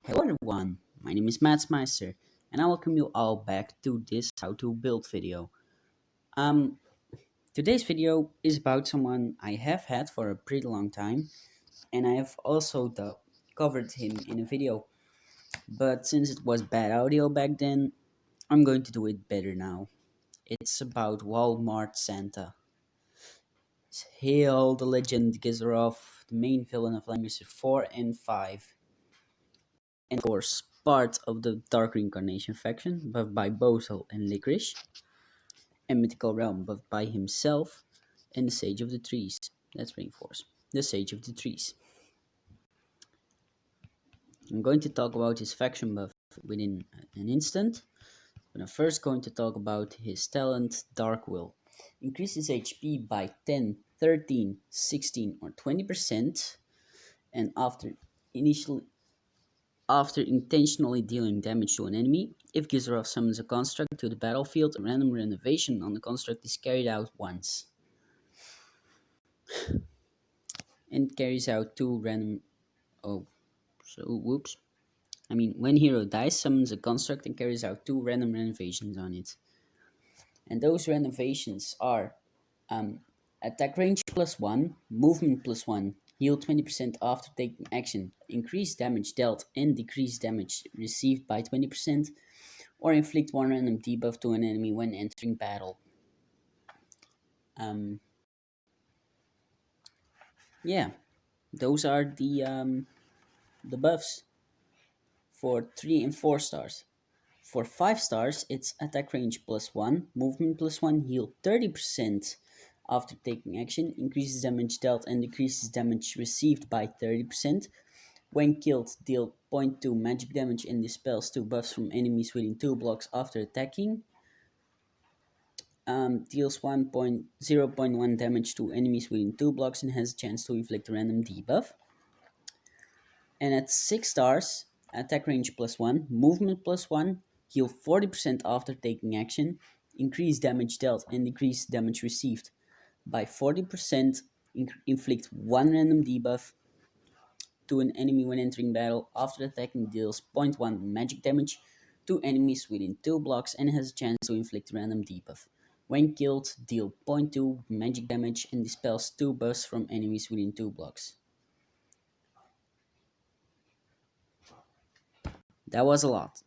Hello everyone, my name is Meister, and I welcome you all back to this how to build video. Um, Today's video is about someone I have had for a pretty long time, and I have also covered him in a video, but since it was bad audio back then, I'm going to do it better now. It's about Walmart Santa. Hail the legend Gizrov, the main villain of Langrisser 4 and 5. And of course, part of the Dark Reincarnation faction, buffed by Bosel and Licorice, and Mythical Realm, buffed by himself, and the Sage of the Trees. That's Reinforce. The Sage of the Trees. I'm going to talk about his faction buff within an instant, but I'm first going to talk about his talent, Dark Will. Increases HP by 10, 13, 16, or 20%, and after intentionally dealing damage to an enemy, if Gizrov summons a construct to the battlefield, a random renovation on the construct is carried out once. And carries out two random... whoops. When hero dies, summons a construct and carries out two random renovations on it. And those renovations are attack range +1, movement +1, heal 20% after taking action, increase damage dealt and decrease damage received by 20%, or inflict one random debuff to an enemy when entering battle. Yeah, those are the buffs for 3 and 4 stars. For 5 stars, it's attack range +1, movement +1, heal 30% after taking action, increases damage dealt and decreases damage received by 30%. When killed, deal 0.2 magic damage and dispels 2 buffs from enemies within 2 blocks after attacking. Deals 0.1 damage to enemies within 2 blocks and has a chance to inflict a random debuff. And at 6 stars, attack range +1, movement +1, heal 40% after taking action, increase damage dealt and decrease damage received by 40%, inflict 1 random debuff to an enemy when entering battle. After attacking, deals 0.1 magic damage to enemies within 2 blocks and has a chance to inflict a random debuff. When killed, deal 0.2 magic damage and dispels 2 buffs from enemies within 2 blocks. That was a lot.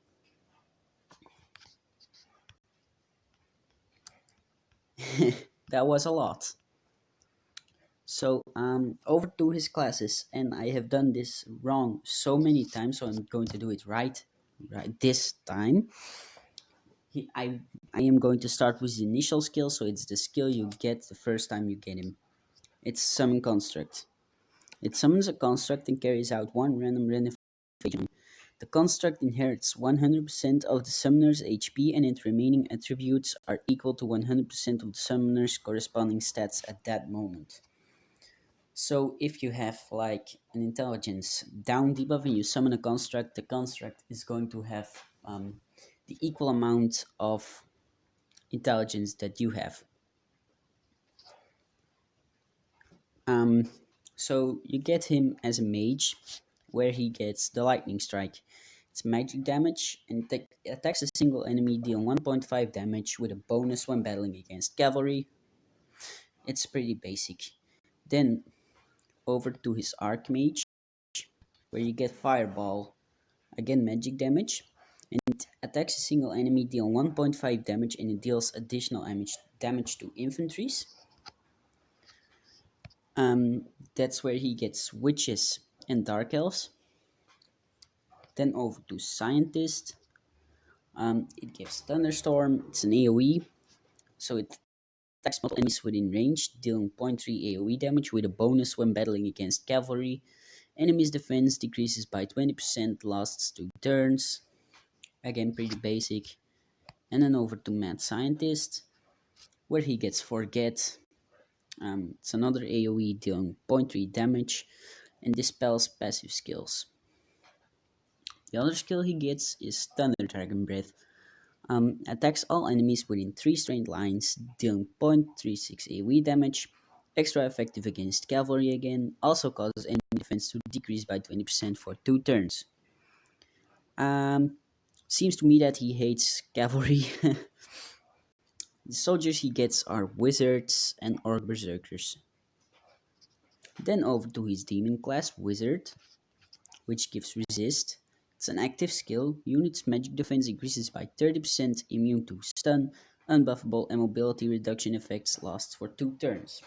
That was a lot. So over to his classes, and I have done this wrong so many times, so I'm going to do it right this time. I am going to start with the initial skill, so it's the skill you get the first time you get him. It's Summon Construct. It summons a construct and carries out one random renovation. The construct inherits 100% of the summoner's HP and its remaining attributes are equal to 100% of the summoner's corresponding stats at that moment. So if you have like an intelligence down debuff and you summon a construct, the construct is going to have the equal amount of intelligence that you have. So you get him as a mage, where he gets the lightning strike. It's magic damage and attacks a single enemy, deal 1.5 damage with a bonus when battling against cavalry. It's pretty basic. Then over to his archmage, where you get fireball, again magic damage, and it attacks a single enemy, deal 1.5 damage, and it deals additional damage to infantries. That's where he gets witches and dark elves. Then over to scientist. It gives thunderstorm. It's an AoE, so it attacks multiple enemies within range, dealing 0.3 AoE damage with a bonus when battling against cavalry. Enemy's defense decreases by 20%, lasts 2 turns. Again, pretty basic. And then over to mad scientist, where he gets forget. It's another AoE dealing 0.3 damage and dispels passive skills. The other skill he gets is Thunder Dragon Breath. Attacks all enemies within 3 straight lines, dealing 0.36 AoE damage. Extra effective against cavalry again. Also causes enemy defense to decrease by 20% for 2 turns. Um, Seems to me that he hates cavalry. The soldiers he gets are wizards and orc berserkers. Then over to his demon class, wizard, which gives resist. It's an active skill. Units' magic defense increases by 30%, immune to stun, unbuffable, and mobility reduction effects lasts for 2 turns.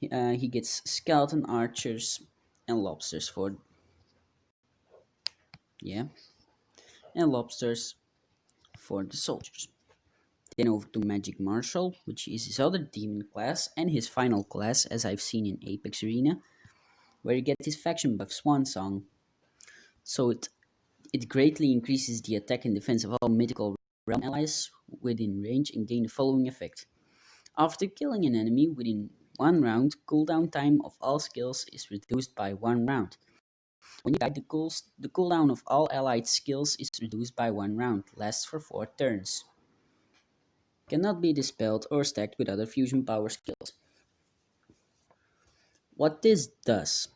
He gets skeleton archers and lobsters for yeah, and lobsters for the soldiers. Then over to Magic Marshal, which is his other demon class and his final class, as I've seen in Apex Arena, where you get his faction buff Swan Song. So it greatly increases the attack and defense of all mythical realm allies within range and gain the following effect. After killing an enemy within 1 round, cooldown time of all skills is reduced by 1 round. When you die, the cooldown of all allied skills is reduced by 1 round, lasts for 4 turns. Cannot be dispelled or stacked with other fusion power skills. What this does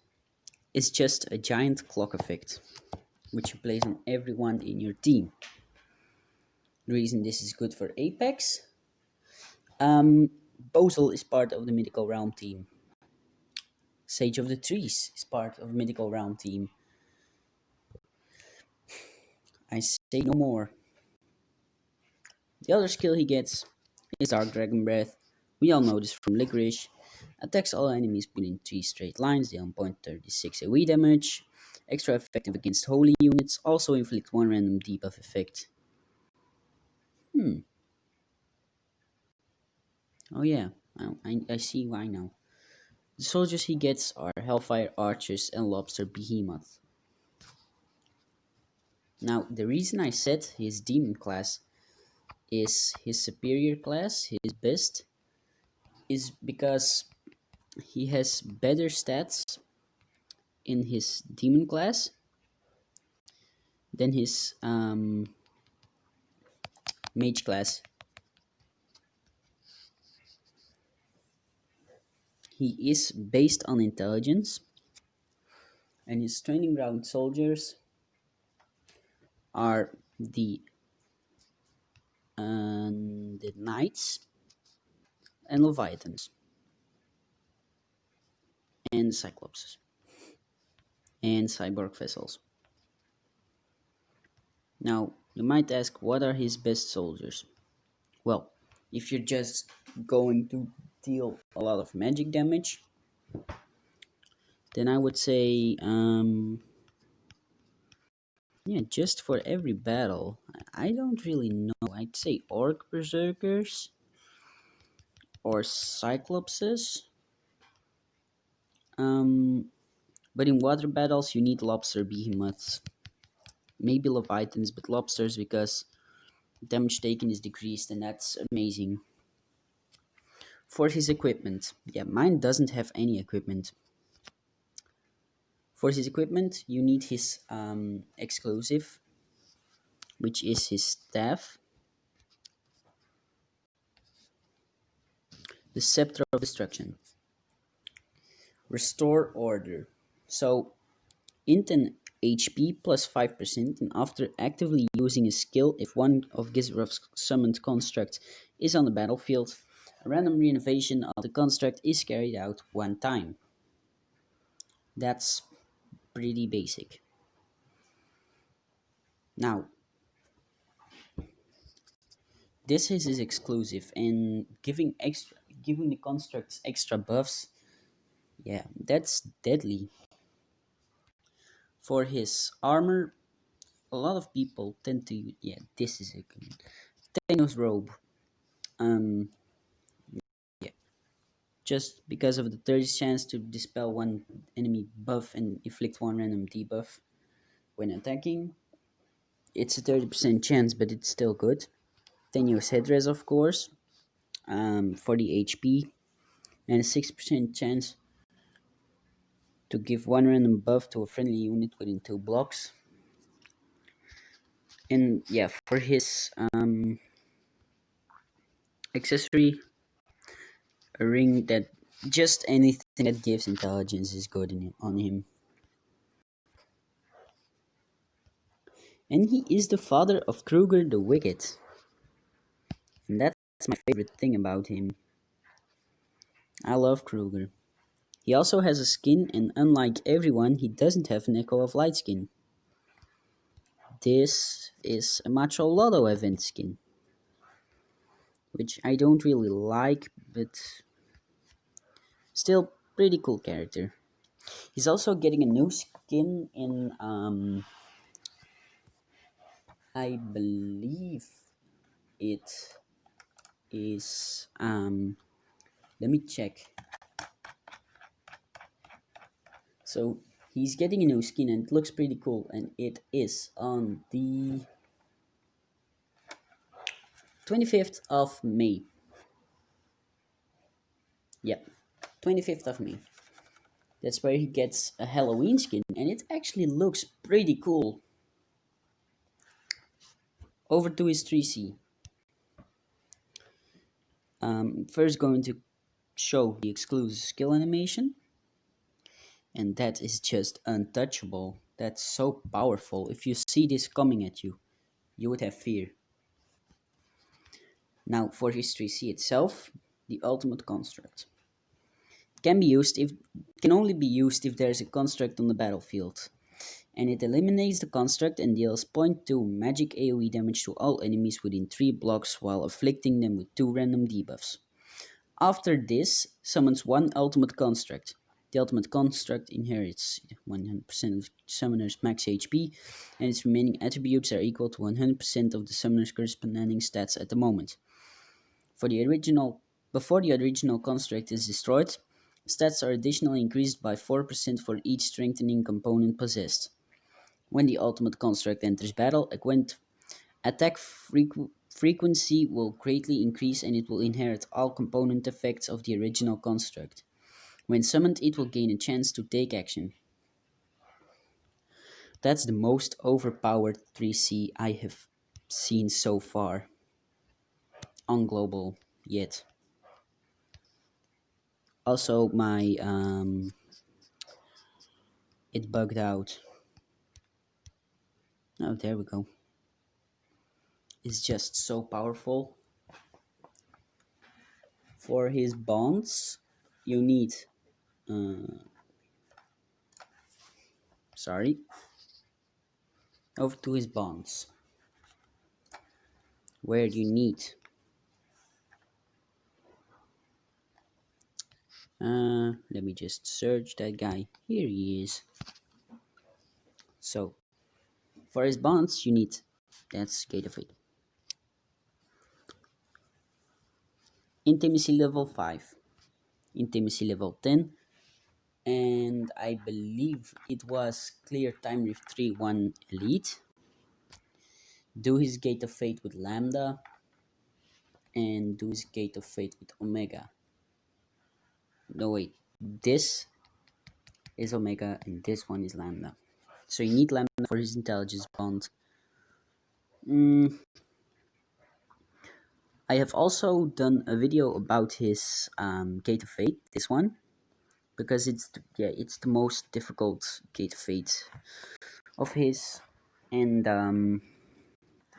is just a giant clock effect, which you place on everyone in your team. The reason this is good for Apex, Bosel is part of the Mythical Realm team. Sage of the Trees is part of the Mythical Realm team. I say no more. The other skill he gets is Dark Dragon Breath. We all know this from Licorice. Attacks all enemies within 3 straight lines, deal 36 AoE damage. Extra effective against holy units, also inflict 1 random debuff effect. Oh yeah, I see why now. The soldiers he gets are Hellfire Archers and Lobster Behemoth. Now, the reason I said his demon class is his superior class, his best, is because he has better stats in his demon class than his mage class. He is based on intelligence, and his training ground soldiers are the knights and leviathans and cyclopses and cyborg vessels. Now, you might ask, what are his best soldiers? Well, if you're just going to deal a lot of magic damage, then I would say, yeah, just for every battle, I don't really know. I'd say orc berserkers or cyclopses. But in water battles, you need lobster behemoths, maybe leviathans, but lobsters because damage taken is decreased, and that's amazing. For his equipment, yeah, mine doesn't have any equipment. For his equipment, you need his exclusive, which is his staff, the Scepter of Destruction. Restore Order. So, int and HP plus 5%, and after actively using a skill, if one of Gizrov's summoned constructs is on the battlefield, a random renovation of the construct is carried out 1 time. That's pretty basic. Now, this is his exclusive, and giving the constructs extra buffs, yeah, that's deadly. For his armor, a lot of people tend to, yeah, this is a good Thanos robe. Um, yeah, just because of the 30 chance to dispel one enemy buff and inflict 1 random debuff when attacking. It's a 30% chance, but it's still good. Thanos headrest, of course, for the HP, and a 6% chance to give 1 random buff to a friendly unit within 2 blocks. And yeah, for his accessory, a ring that just anything that gives intelligence is good on him. And he is the father of Kruger the Wicked. And that's my favorite thing about him. I love Kruger. He also has a skin, and unlike everyone, he doesn't have an Echo of Light skin. This is a Macho Lotto event skin, which I don't really like, but still pretty cool character. He's also getting a new skin in, I believe it is, let me check. So he's getting a new skin and it looks pretty cool, and it is on the 25th of May. Yep, 25th of May. That's where he gets a Halloween skin, and it actually looks pretty cool. Over to his 3C. First going to show the exclusive skill animation, and that is just untouchable. That's so powerful. If you see this coming at you, you would have fear. Now for his 3C itself, the ultimate construct. Can only be used if there is a construct on the battlefield, and it eliminates the construct and deals 0.2 magic AoE damage to all enemies within 3 blocks while afflicting them with 2 random debuffs. After this, summons one ultimate construct. The ultimate construct inherits 100% of summoner's max HP, and its remaining attributes are equal to 100% of the summoner's corresponding stats at the moment. Before the original construct is destroyed, stats are additionally increased by 4% for each strengthening component possessed. When the ultimate construct enters battle, attack frequency will greatly increase and it will inherit all component effects of the original construct. When summoned, it will gain a chance to take action. That's the most overpowered 3C I have seen so far on global yet. Also, it bugged out. Oh, there we go. It's just so powerful. For his bonds, you need, sorry, over to his bonds, where you need, let me just search that guy. Here he is. So, for his bonds, you need, that's Gate of Fate. Intimacy level 5, Intimacy level 10, and I believe it was Clear Time Rift 3-1 Elite. Do his Gate of Fate with Lambda, and do his Gate of Fate with Omega. No, wait, this is Omega and this one is Lambda. So you need Lambda for his intelligence bond. I have also done a video about his Gate of Fate, this one, because it's the most difficult Gate of Fate of his, and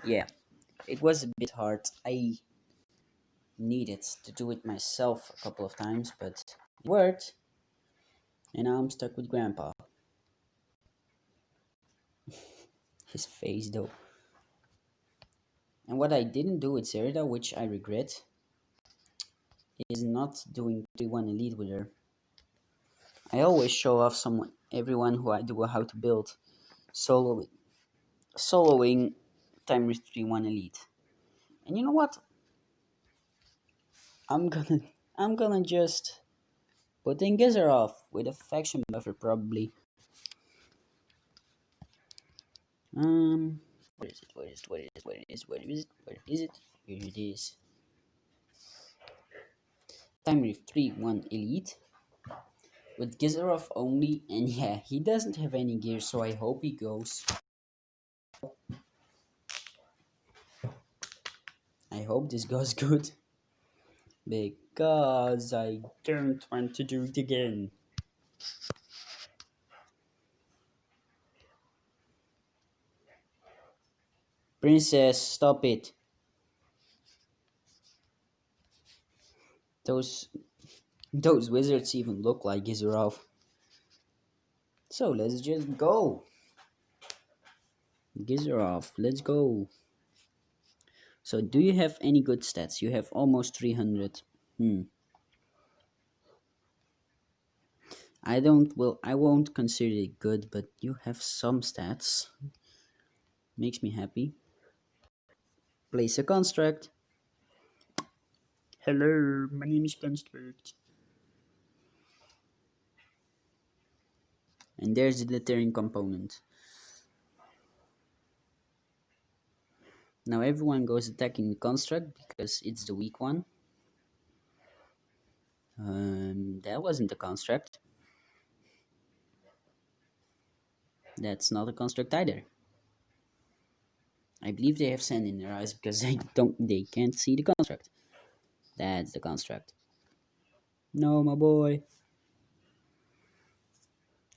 yeah, it was a bit hard. I needed to do it myself a couple of times, but it worked, and now I'm stuck with Grandpa. His face though. And what I didn't do with Zerida, which I regret, is not doing 3-1 Elite with her. I always show off everyone who I do how to build soloing Time Rift 3-1 Elite. And you know what? I'm gonna just put in Gizrov with a faction buffer probably. Where is it? Here it is. Time Rift 3-1 Elite with Gizrov only, and yeah, he doesn't have any gear, so I hope he goes. I hope this goes good, because I don't want to do it again. Princess, stop it. Those those wizards even look like Gizrov. So let's just go. Gizrov, let's go. So do you have any good stats? You have almost 300. Hmm. I won't consider it good, but you have some stats. Makes me happy. Place a construct. Hello, my name is Construct. And there's the deterring component. Now everyone goes attacking the construct because it's the weak one. That wasn't a construct. That's not a construct either. I believe they have sand in their eyes because they can't see the construct. That's the construct. No, my boy.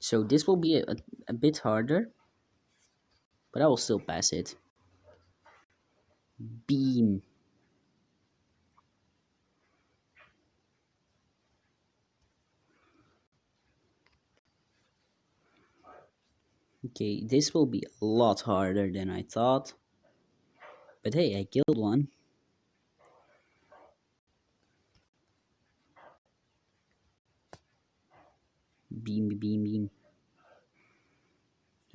So this will be a bit harder, but I will still pass it. Beam. Okay, this will be a lot harder than I thought. But hey, I killed one. Beam, beam, beam.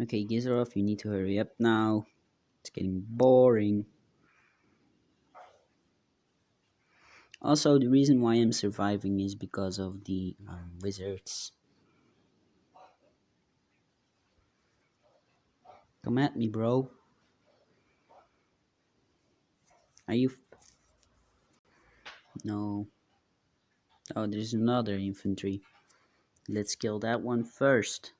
Okay, Gizrov, you need to hurry up now. It's getting boring. Also, the reason why I'm surviving is because of the wizards. Come at me, bro. Are you... No. Oh, there's another infantry. Let's kill that one first.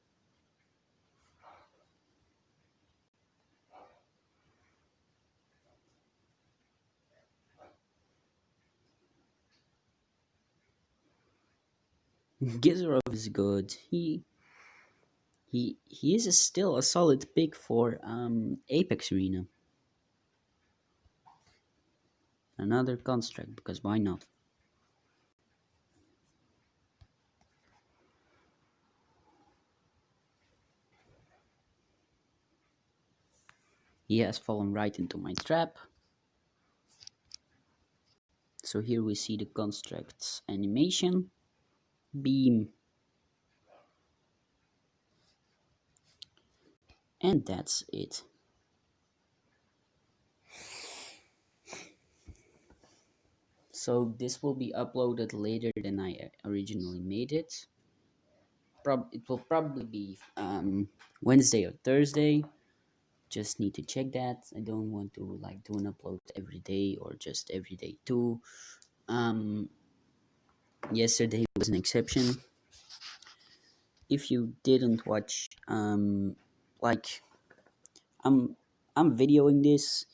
Gizrov is good. He is still a solid pick for Apex Arena. Another construct, because why not? He has fallen right into my trap. So here we see the construct's animation. Beam. And that's it. So this will be uploaded later than I originally made it. It will probably be Wednesday or Thursday. Just need to check that. I don't want to like do an upload every day or just every day too. Yesterday was an exception. If you didn't watch, like I'm videoing this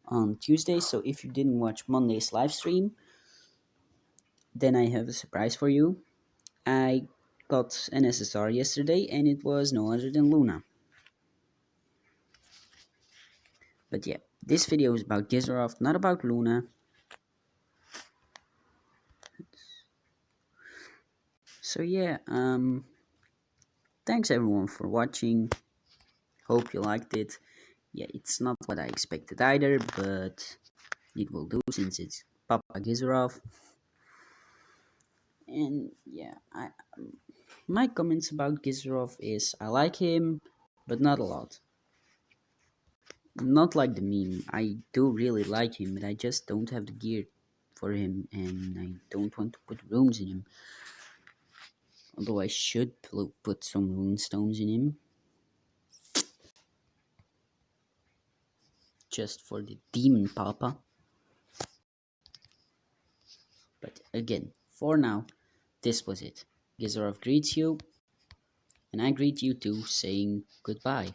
on Tuesday, so if you didn't watch Monday's live stream, then I have a surprise for you. I got an SSR yesterday, and it was no other than Luna. But yeah, this video is about Gizrov, not about Luna. So yeah, thanks everyone for watching. Hope you liked it. Yeah, it's not what I expected either, but it will do since it's Papa Gizrov. And yeah, my comments about Gizrov is I like him, but not a lot. Not like the meme. I do really like him, but I just don't have the gear for him, and I don't want to put runes in him. Although I should put some rune stones in him. Just for the demon papa. But again, for now, this was it. Gizrov greets you, and I greet you too, saying goodbye.